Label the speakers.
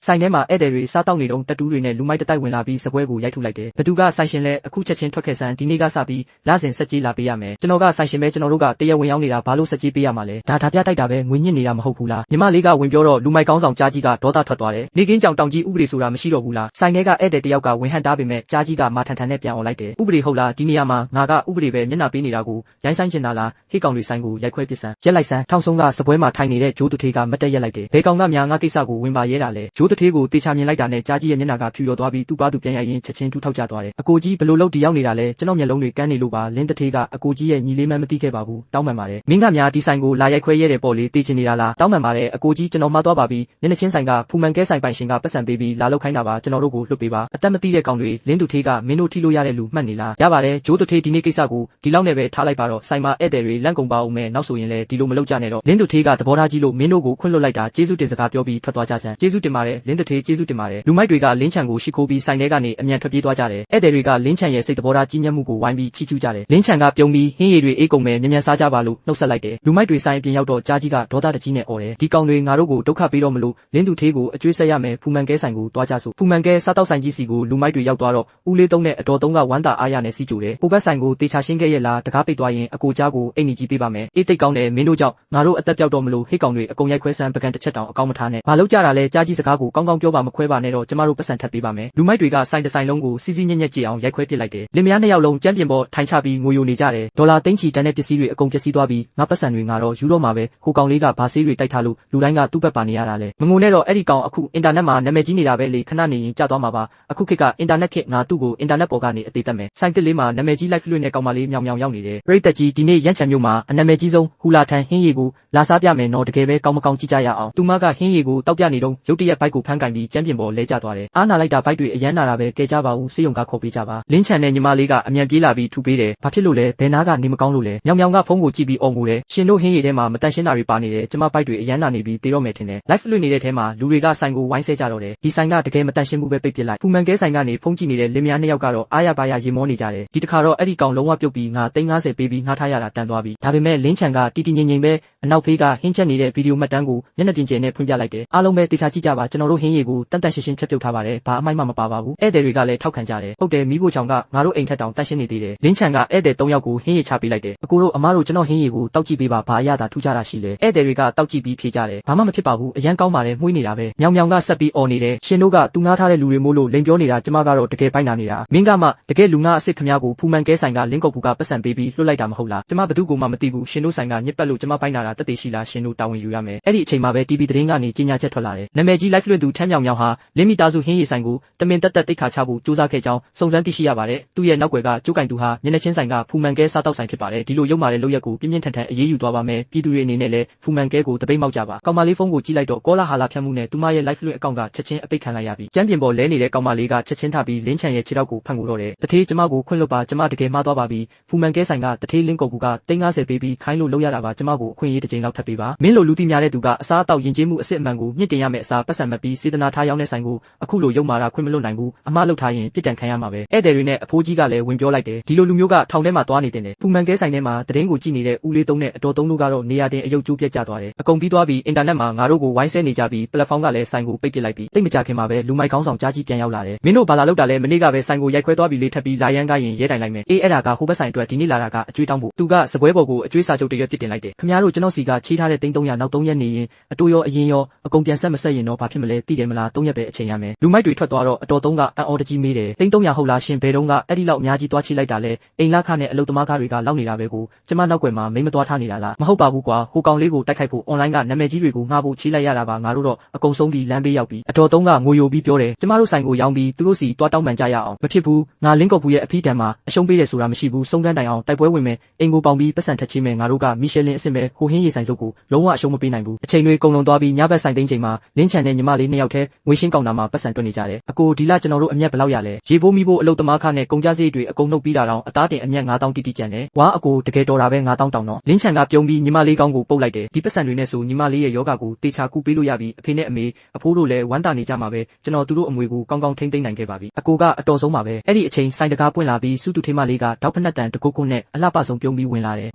Speaker 1: ဆိုင်ထဲမှာဧည့်သည်တွေစားတောက်နေတုန်းတတူးတွေနဲ့လူမိုက်တတိုက်ဝင်လာပြီးစပွဲကိုရိုက်ထုတ်လိုက်တယ်ဘသူကဆိုင်ရှင်လဲအခုချက်ချင်းထွက်ခဲ့စမ်းဒီနေ့ကစပြီးလစဉ်ဆက်ကြီးလာပေးရမယ်ကျွန်တော်ကဆိုင်ရှင်ပဲကျွန်တော်တို့ကတရက်ဝင်ရောက်နေတာဘာလို့ဆက်ကြီးပေးရမှာလဲဒါပြတိုက်တာပဲငွေညစ်နေတာမဟုတ်ဘူးလားညီမလေးကဝင်ပြောတော့လူမိုက်ကောင်းဆောင်ကြားကြီးကဒေါသထွက်သွားတယ်နေကင်းကြောင်တောင်ကြီးဥပဒေဆိုတာမရှိတော့ဘူးလားဆိုင်ထဲကဧည့်သည်တယောက်ကဝင်ဟန်တားပေမဲ့ကြားကြီးကမာထန်ထန်နဲ့ပြန်អော်လိုက်တယ်ဥပဒေဟုတ်လားဒီနေရာမှာငါကဥပဒေပဲမျက်နှာပေးနေတာကိုရိုင်းဆိုင်ချင်တာလားဟေ့ကောင်တွေဆိုင်ကိုရိုက်ခွဲပစ်စမ်းရက်လိုက်စမ်းထောင်ဆုံးကစပွဲမှာထိုင်နေတဲ့ဂျိုးတထေးကမတ်တက်ရက်လိုက်တယ်ဘဲကောင်ကများငါကိစ္စကိုဝင်ပါရဲတာလဲဂျိုးတထေးကိုတေချာမြင်လိုက်တာနဲ့ကြားကြီးရဲ့မျက်နှာကဖြူရော်သွားပြီးသူ့ပါသူပြန်ရရင်ချက်ချင်းထူထောက်ကျသွားတယ်အကိုကြီးဘလို့လို့ဒီရောက်နေတာလဲကျွန်တော်မျက်လုံးတွေကန်းနေလို့ပါလင်းတထေးကအကိုကြီးရဲ့ညီလေးမန်းမသိခဲ့ပါဘူးတောင်းပန်ပါတယ်မင်းကများဒီဆိုင်ကိုလာရိုက်ခွဲရဲတယ်ပေါ့လေတေချင်နေတာလားတောင်းပန်ပါတယ်အကိုကြီးကျွန်တော်မှားသွားပါပြီနင်းချင်းဆိုင်ကဖူမန်ကဲဆိုင်ပိုင်ရှင်ကပတ်စံပေးပြီးလာလောက်ခိုင်းတာပါကျွန်တော်တို့ကိုလွတ်ပေးပါအသက်မသိတဲ့ကောင်တွေလင်းသူထေးကမင်းတို့ထိလို့ရတဲ့လူမှတ်နေလားရပါတယ်ဂျိုးတထေးဒီနေ့ကိစ္စကိုဒီလောက်နဲ့ပဲထားလိုက်ပါတော့ဆိုင်မှာဧည့်သည်တွေလန့်ကုန်ပါဦးမယ်နောက်ဆိုရင်လည်းဒီလိုမလုပ်ကြနဲ့တော့လင်းသူထေးကသဘောထားကြီးလို့မင်းတို့ကိုခွင့်လွှတ်လိုက်တာကျေးဇူးတင်စကားပြောပြီးထွက်သွားကြစမ်းကျေးဇူးတင်ပါတယ်လင်းသူထေးကျေးဇူးတင်ပါတယ်လူမိုက်တွေကလင်းချံကိုရှိခိုးပြီးဆိုင်ထဲကနေအမြန်ထွက်ပြေးသွားကြတယ်ဧည့်သည်တွေကလင်းချံရဲ့စိတ်သဘောထားကြီးမြတ်မှုကိုဝိုင်းပြီးချီးကျူးကြတယ်လင်းချံကပြုံးပြီးဟင်းရည်တွေအေးကုန်မယ်မြန်မြန်စားကြပါလို့နှုတ်ဆက်လိုက်တယ်လူမိုက်တွေဆိုင်အပြင်ရောက်တော့ကြားကြီးကဒေါသတကြီးနဲ့អော်တယ်ဒီကောင်တွေငါတို့ကိုဒုက္ခပေးတော့မလို့လင်းသူထေးကိုအကျွေးဆက်ရမယ်ဖူမန်ကဲဆိုင်ကိုတွားကြစို့ဖူမန်ကဲစားတောက်ဆိုင်ကြီးစီကိုလူမိုက်တွေရောက်သွားတော့ဦးလေးသုံးနဲ့အတော်သုံးကဝမ်းသာအားရနဲ့စီးကြိုတယ်ဟိုဘက်ဆိုင်ကိုတေချာရှင်းခဲ့ရဲ့လားတကားပိတ်သွားရင်အကိုကြားကိုအိတ်နေကြီးပေးပါမယ်အေးတိတ်ကောင်းတယ်မင်းတို့ကြောင့်ငါတို့အသက်ပြောက်တော့မလို့ဟိတ်ကောင်တွေအကုန်ရိုက်ခွဲဆန်းပကံတစ်ချက်တောင်အကောင်းမထားနဲ့ဘာလို့ကြတာလဲကြားကြီးစကားကိုကောင်းကောင်းပြောပါမခွဲပါနဲ့တော့ကျမတို့ပတ်စံထပ်ပေးပါမယ်လူမိုက်တွေကဆိုင်တစ်ဆိုင်လုံးကိုစီးစီးညက်ညက်ကြည့်အောင်ရိုက်ခွဲပစ်လိုက်တယ်လင်မယားနှစ်ယောက်လုံးကျမ်းပြင်ပေါ်ထိုင်ချပြီးငိုယိုနေကြတယ်ဒေါ်လာသိန်းချီတန်တဲ့ပစ္စည်းတွေအကုန်ပျက်စီးသွားပြီးငါပတ်စံတွေငါတော့ယူတော့မှာပဲဟိုကောင်လေးကဘာဆေးတွေတိုက်ထားလို့လူတိုင်းကသူ့ဘက်ပါနေရတာလဲမငုံနဲ့တော့အဲ့ဒီကောင်အခုအင်တာနက်မှာနာမည်ကြီးနေတာပဲလေခဏနေရင်ကြာသွားမှာပါအခုခေတ်ကအင်တာနက်ခေတ်ငါသူ့ကိုအင်တာနက်ပေါ်ကနေအသေးသက်မယ်ဆိုင်တစ်လေးမှာနာမည်ကြီး live လွှင့်တဲ့ကောင်မလေးမြောင်မြောင်ရောက်နေတယ်ပရိသတ်ကြီးဒီနေ့ရန်ချံမြို့မှာအနာမည်ကြီးဆုံးဟူလာထန်ဟင်းရည်ကိုလာစားပြမယ်နော်တကယ်ပဲကောင်းမကောင်းကြည့်ကြရအောင်သူမကဟင်းရည်ကိုတောက်ပြနေတော့ရုတ်တရက်ဘိုက်ကိုဖမ်းကင်ပြီးကျမ်းပြင်ပေါ်လဲကျသွားတယ်အားနာလိုက်တာဘိုက်တွေအရန်နာတာပဲကဲကြပါဦးစေးရုံကခေါ်ပေးကြပါလင်းချံနဲ့ညီမလေးကအမြန်ပြေးလာပြီးထူပေးတယ်ဘာဖြစ်လို့လဲဘယ်နာကနေမကောင်းလို့လဲမြောင်မြောင်ကဖုန်းကိုကြည့်ပြီးအော်ငိုတယ်ရှင်တို့ဟင်းရည်ထဲမှာမတန်ရှင်းတာတွေပါနေတယ်ကျမဘိုက်တွေအရန်နာနေပြီးတေတော့မယ်ထင်တယ် live လွှင့်နေတဲ့ထဲမှာလူတွေကဆိုင်ကိုဝိုင်းဆဲကြတော့တယ်ဒီဆိုင်ကတကယ်မတန်ရှင်းမှုပဲပိတ်ပစ်လိုက်ဖူမန်ကဲဆိုင်ကနေဖုန်းကြည့်နေတဲ့လင်မယားနှစ်ယောက်ကတော့အားရပါရရေမောနေကြတယ်ဒီတစ်ခါတော့အဲ့ဒီကောင်လုံးဝပြုတ်ပြီးငါ350ပေးပြီးငှားထားရတာတန်သွားပြီဒါပေမဲ့လင်းချံကတီတီငိမ့်ငိမ့်ပဲအနောက်ဖေးကဟင်းချက်နေတဲ့ဗီဒီယိုမှတ်တမ်းကိုမျက်နှာပြင်ကျယ်နဲ့ဖွင့်ပြလိုက်တယ်အားလုံးပဲတေချာကြည့်ကြပါကျွန်တော်တို့ဟင်းရည်ကိုတန်တန်ရှင်းရှင်းချက်ပြုတ်ထားပါတယ်ဘာအမိုက်မှမပါပါဘူးဧည့်သည်တွေကလည်းထောက်ခံကြတယ်ဟုတ်တယ်မိဖို့ချောင်ကငါတို့အိမ်ထက်တောင်တန်ရှင်းနေသေးတယ်လင်းချံကဧည့်သည်3ယောက်ကိုဟင်းရည်ချပေးလိုက်တယ်အကိုတို့အမားတို့ကျွန်တော်ဟင်းရည်ကိုတောက်ကြည့်ပေးပါဘာအရသာထူးခြားတာရှိလဲဧည့်သည်တွေကတောက်ကြည့်ပြီးဖြေကြတယ်ဘာမှမဖြစ်ပါဘူးအရန်ကောင်းပါတယ်မှုေးနေတာပဲမြောင်မြောင်ကဆက်ပြီးអော်နေတယ်ရှင်တို့ကသူငှားထားတဲ့လူတွေမို့လို့လိန်ပြောနေတာကျမကတော့တကယ်ပိုက်နာနေတာမင်းကမှတကယ်လူငှားအစ်စ်ခမည်းကိုဖူမန်ကဲဆိုင်ကလင်းကုတ်ကူကပတ်စံပေးပြီးလွှတ်လိုက်တာမဟုတ်လားကျမဘသူ့ကိုမှမသိဘူးရှင်တို့ဆိုင်ကညစ်ပတ်လို့ကျမပိုက်နာတာတက်တည်ရှိလားရှင်တို့တာဝန်ယူရမယ်အဲ့ဒီအချိန်မှာပဲ TV သတင်းကနေကြေညာချက်ထွက်လာတယ်နာမည်ကြီး live လွှင့်သူထမ်းမြောင်မြောင်ဟာလင်းမီတာစုဟင်းရည်ဆိုင်ကိုတမင်တက်တိတ်ခါချဖို့စူးစမ်းခဲ့ကြောင်းစုံစမ်းသိရှိရပါတယ်သူ့ရဲ့နောက်ွယ်ကကျိုးကင်သူဟာမျက်နှာချင်းဆိုင်ကဖူမန်ကဲစားတောက်ဆိုင်ဖြစ်ပါတယ်ဒီလိုရုပ်မာတဲ့လုပ်ရက်ကိုပြင်းပြင်းထန်ထန်အေးအေးယူသွားပါမယ်ပြည်သူတွေအနေနဲ့လည်းဖူမန်ကဲကိုတပိတ်မောက်ကြပါကောင်မလေးဖုန်းကိုကြည့်လိုက်တော့ကောလာဟာလာဖြတ်မှုနဲ့သူမရဲ့ live လွှင့်အကောင့်ကချက်ချင်းအပိတ်ခံလိုက်ရပြီကျမ်းပြင်ပေါ်လဲနေတဲ့ကောင်မလေးကချက်ချင်းထပြီးလင်းချံရဲ့ခြေထောက်ကိုဖန်ကိုတော့တယ်တထေးကျမကိုခွင့်လွှတ်ပါကျမတကယ်မှားသွားပါပြီဖူမန်ကဲဆိုင်ကတထေးလင်းကုတ်ကူက350ပေးပြီးခိုင်းလို့လုပ်ရတာပါကျမကိုအခွင့်အရေးတစ်ချိန်လောက်ထပ်ပေးပါမင်းလိုလူသိများတဲ့သူကအစားအသောက်ယဉ်ကျေးမှုအစစ်အမှန်ကိုမြင့်တင်ရမယ့်အစားပတ်စံမပြီးစေတနာထားရောက်တဲ့ဆိုင်ကိုအခုလိုရုပ်မာတာခွင့်မလွတ်နိုင်ဘူးအမှားလုပ်ထားရင်ပြစ်ဒဏ်ခံရမှာပဲဧည့်သည်တွေနဲ့အဖိုးကြီးကလည်းဝင်ပြောလိုက်တယ်ဒီလိုလူမျိုးကထောင်ထဲမှာသွားနေတင်တယ်ဖူမန်ကဲဆိုင်ထဲမှာတရင်ကိုကြည့်နေတဲ့ဦးလေးသုံးနဲ့အတော်သုံးတို့ကတော့နေရာတင်အယုတ်ကျိုးပြက်ကျသွားတယ်အကုန်ပြီးသွားပြီးအင်တာနက်မှာငါတို့ကိုဝိုင်းဆဲနေကြပြီးပလက်ဖောင်းကလည်းဆိုင်ကိုပိတ်ပစ်လိုက်ပြီးတိတ်မကြခင်မှာပဲလူမိုက်ကောင်းဆောင်ကြားကြီးပြန်ရောက်လာတယ်မင်းတို့ဘာလာလောက်တာလဲမနေ့ကပဲဆိုင်ကိုရိုက်ခွဲသွားပြီးလေးထပ်ပြီးလာရန်ကရင်ရဲတိုင်လိုက်မယ်အေးအဲ့ဒါကဟိုဘက်ဆိုင်အတွက်ဒီနေ့လာတာကအကျွေးတောင်းဖို့သူကစပွဲပေါ်ကိုအကျွေးစာချုပ်တရွက်ပြစ်တင်လိုက်တယ်ခင်ဗျားတို့ကျွန်တော်စီကချေးထားတဲ့300နောက်3ရက်နေရင်အတူရောအရင်ရောအကုန်ပြန်ဆက်မဆက်ရင်တော့ဘာဖြစ်မလဲသိတယ်မလား3ရက်ပဲအချိန်ရမယ်လူမိုက်တွေထွက်သွားတော့အတော်သုံးကအံ့ဩတကြီးမေးတယ်300ဟုတ်လားရှင်ဘယ်တော့ကအဲ့ဒီလောက်အများကြီးသွားချိလိုက်တာလဲအိမ်လခနဲ့အလုပ်သမားကားတွေကလောက်နေတာပဲကိုကျမနောက်ွယ်မှာမိမသွားထားနေတာလားမဟုတ်ပါဘူးကွာဟိုကောင်လေးကိုတိုက်ခိုက်ဖို့ online ကနာမည်ကြီးတွေကိုငှားဖို့ချိလိုက်ရတာပါငါတို့တော့အကုန်ဆုံးပြီးလမ်းပေးရောက်ပြီးအတော်သုံးကငိုယိုပြီးပြောတယ်ကျမတို့ဆိုင်ကိုရောင်းပြီးသူတို့စီတွားတောင်းပန်ကြရအောင်မဖြစ်ဘူးငါလင်းကော့ဘူးရဲ့အဖီးတံမှာအရှုံးပေးတယ်ဆိုတာမရှိဘူးစုံကန်းတိုင်အောင်တိုက်ပွဲဝင်မယ်အင်ကိုပေါင်ပြီးပတ်စံထက်ချင်းမယ်ငါတို့ကမီရှယ်လင်အစ်စ်ပဲဟိုဟင်းရေဆိုင်စုပ်ကိုလုံးဝအရှုံးမပေးနိုင်ဘူးအချိန်တွေကုန်လွန်သွားပြီးညဘက်ဆိုင်သိန်းချိန်မှာလင်းချန်တဲ့ညီမလေးနှစ်ယောက်တည်းငွေရှင်းကောင်တာမှာပတ်စံတွက်နေကြတယ်အကိုဒီလကျွန်တော်တို့အမျက်ဘယ်လောက်ရလဲရေဖိုးမိဖို့အလုပ်သမားခနဲ့ကုန်ကြစရိတ်တွေအကုန်နှုတ်ပြီးတာတော့အသားတင်အမျက်9000တိတိကျန်တယ်ဝါအကိုတကယ်တော်တာပဲ9000တောင်တော့လင်းချန်ကပြုံးပြီးညီမလေးကောင်းကိုပုတ်လိုက်တယ်ဒီပတ်စံတွေနဲ့ဆိုညီမလေးရဲ့ယောဂကိုတေချာကုပေးလို့ရပြီးအဖေနဲ့အမေအဖိုးတို့လည်းဝမ်းသာနေကြမှာပဲကျွန်တော်သူတို့အမွေကိုကောင်းကောင်းထိမ့်သိမ့်နိုင်ခဲ့ပါပြီအကိုကအတော်ဆုံးပါပဲအဲ့ဒီအချိန်ဆိုင်တကားပွင့်လာပြီးစုသူထေးမလေးကတောက်ဖက်နှက်တန်တကုတ်ကုတ်နဲ့အလှပဆုံးပြုံးပြီးဝင်လာတယ်